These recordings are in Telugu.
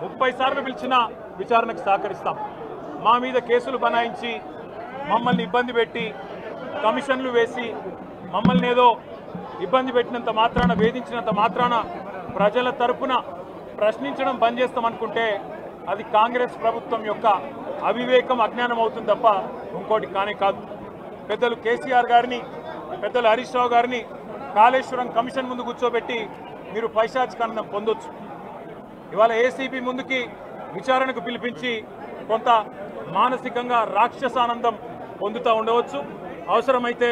30 సార్లు పిలిచినా విచారణకు సహకరిస్తాం. మా మీద కేసులు బనాయించి మమ్మల్ని ఇబ్బంది పెట్టి కమిషన్లు వేసి మమ్మల్ని ఏదో ఇబ్బంది పెట్టినంత మాత్రాన, వేధించినంత మాత్రాన ప్రజల తరపున ప్రశ్నించడం బంద్ చేస్తామనుకుంటే అది కాంగ్రెస్ ప్రభుత్వం యొక్క అవివేకం, అజ్ఞానం అవుతుంది తప్ప ఇంకోటి కానే కాదు. పెద్దలు కేసీఆర్ గారిని, పెద్దలు హరీష్ రావు గారిని కాళేశ్వరం కమిషన్ ముందు కూర్చోబెట్టి మీరు పైశాచికానందం పొందొచ్చు. ఇవాళ ఏసీబీ ముందుకి విచారణకు పిలిపించి కొంత మానసికంగా రాక్షసానందం పొందుతూ ఉండవచ్చు. అవసరమైతే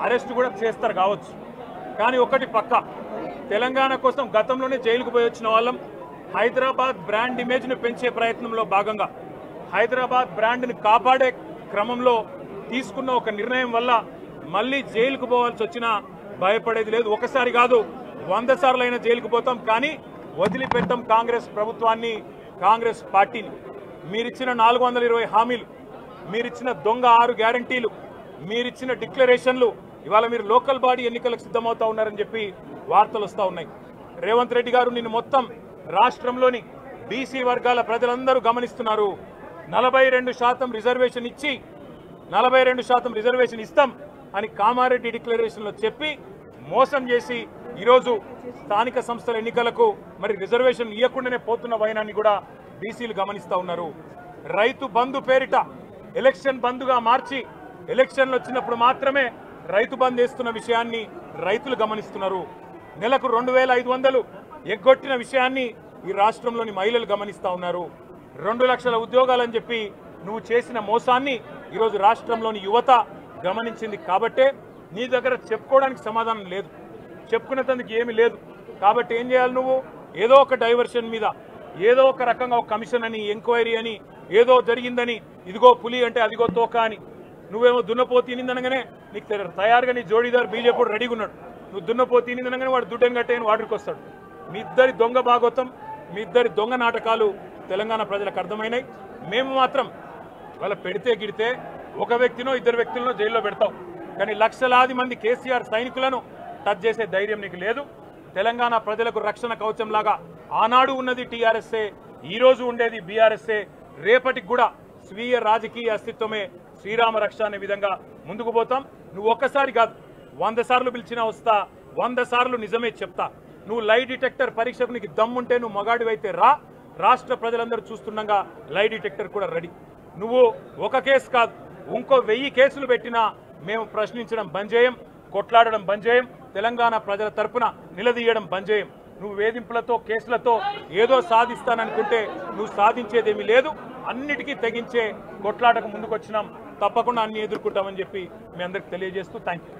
అరెస్ట్ కూడా చేస్తారు కావచ్చు. కానీ ఒకటి పక్క, తెలంగాణ కోసం గతంలోనే జైలుకు పోయి వచ్చిన వాళ్ళం. హైదరాబాద్ బ్రాండ్ ఇమేజ్ను పెంచే ప్రయత్నంలో భాగంగా హైదరాబాద్ బ్రాండ్ని కాపాడే క్రమంలో తీసుకున్న ఒక నిర్ణయం వల్ల మళ్ళీ జైలుకు పోవాల్సి వచ్చినా భయపడేది లేదు. ఒకసారి కాదు 100 సార్లు అయినా జైలుకు పోతాం, కానీ వదిలిపెట్టాం కాంగ్రెస్ ప్రభుత్వాన్ని, కాంగ్రెస్ పార్టీని. మీరిచ్చిన 420 హామీలు, మీరిచ్చిన దొంగ 6 గ్యారంటీలు, మీరిచ్చిన డిక్లరేషన్లు, ఇవాళ మీరు లోకల్ బాడీ ఎన్నికలకు సిద్ధమవుతా ఉన్నారని చెప్పి వార్తలు వస్తూ ఉన్నాయి. రేవంత్ రెడ్డి గారు నిన్ను మొత్తం రాష్ట్రంలోని బీసీ వర్గాల ప్రజలందరూ గమనిస్తున్నారు. 42% రిజర్వేషన్ ఇచ్చి 42% రిజర్వేషన్ ఇస్తాం అని కామారెడ్డి డిక్లరేషన్లో చెప్పి మోసం చేసి ఈరోజు స్థానిక సంస్థల ఎన్నికలకు మరి రిజర్వేషన్ ఇవ్వకుండానే పోతున్న వైనాన్ని కూడా బీసీలు గమనిస్తూ ఉన్నారు. రైతు బంధు పేరిట ఎలక్షన్ బంధుగా మార్చి ఎలక్షన్లు వచ్చినప్పుడు మాత్రమే రైతు బంధు వేస్తున్న విషయాన్ని రైతులు గమనిస్తున్నారు. నెలకు 2500 ఎగ్గొట్టిన విషయాన్ని ఈ రాష్ట్రంలోని మహిళలు గమనిస్తూ ఉన్నారు. 2 లక్షల ఉద్యోగాలని చెప్పి నువ్వు చేసిన మోసాన్ని ఈరోజు రాష్ట్రంలోని యువత గమనించింది. కాబట్టే నీ దగ్గర చెప్పుకోవడానికి సమాధానం లేదు, చెప్పుకునేందుకు ఏమీ లేదు. కాబట్టి ఏం చేయాలి, నువ్వు ఏదో ఒక డైవర్షన్ మీద, ఏదో ఒక రకంగా ఒక కమిషన్ అని, ఎంక్వైరీ అని, ఏదో జరిగిందని, ఇదిగో పులి అంటే అదిగో తోక అని, నువ్వేమో దున్నపోతు తినిందనగానే నీకు తయారుగా నీ జోడీదారు బీజేపీ రెడీగా ఉన్నాడు. నువ్వు దున్నపోతు తినిందనగానే వాడు దుడ్డని కట్టేయని వాడికి వస్తాడు. మీ ఇద్దరి దొంగ భాగోతం, మీ ఇద్దరి దొంగ నాటకాలు తెలంగాణ ప్రజలకు అర్థమైనాయి. మేము మాత్రం వాళ్ళ పెడితే గిడితే ఒక వ్యక్తినో 2 వ్యక్తులను జైల్లో పెడతాం, కానీ లక్షలాది మంది కేసీఆర్ సైనికులను టచ్ చేసే ధైర్యం నీకు లేదు. తెలంగాణ ప్రజలకు రక్షణ కవచంలాగా ఆనాడు ఉన్నది టీఆర్ఎస్ఏ, ఈరోజు ఉండేది బీఆర్ఎస్ఏ, రేపటికి కూడా స్వీయ రాజకీయ అస్తిత్వమే శ్రీరామ రక్ష అనే విధంగా ముందుకు పోతాం. నువ్వు ఒక్కసారి కాదు 100 సార్లు పిలిచినా వస్తా, 100 సార్లు నిజమే చెప్తా. నువ్వు లై డిటెక్టర్ పరీక్షకు నీకు దమ్ముంటే నువ్వు మగాడివైతే రా, రాష్ట్ర ప్రజలందరూ చూస్తుండగా లై డిటెక్టర్ కూడా రెడీ. నువ్వు ఒక కేసు కాదు ఇంకో 1000 కేసులు పెట్టినా మేము ప్రశ్నించడం బంద్ చేయం, కొట్లాడడం బంద్ చేయం, తెలంగాణ ప్రజల తరపున నిలదీయడం బంద్ చేయం. నువ్వు వేధింపులతో, కేసులతో ఏదో సాధిస్తాననుకుంటే నువ్వు సాధించేదేమీ లేదు. అన్నిటికీ తెగించే కొట్లాటకు ముందుకు వచ్చినాం, తప్పకుండా అన్ని ఎదుర్కొంటామని చెప్పి మీ అందరికి తెలియజేస్తూ థ్యాంక్ యూ.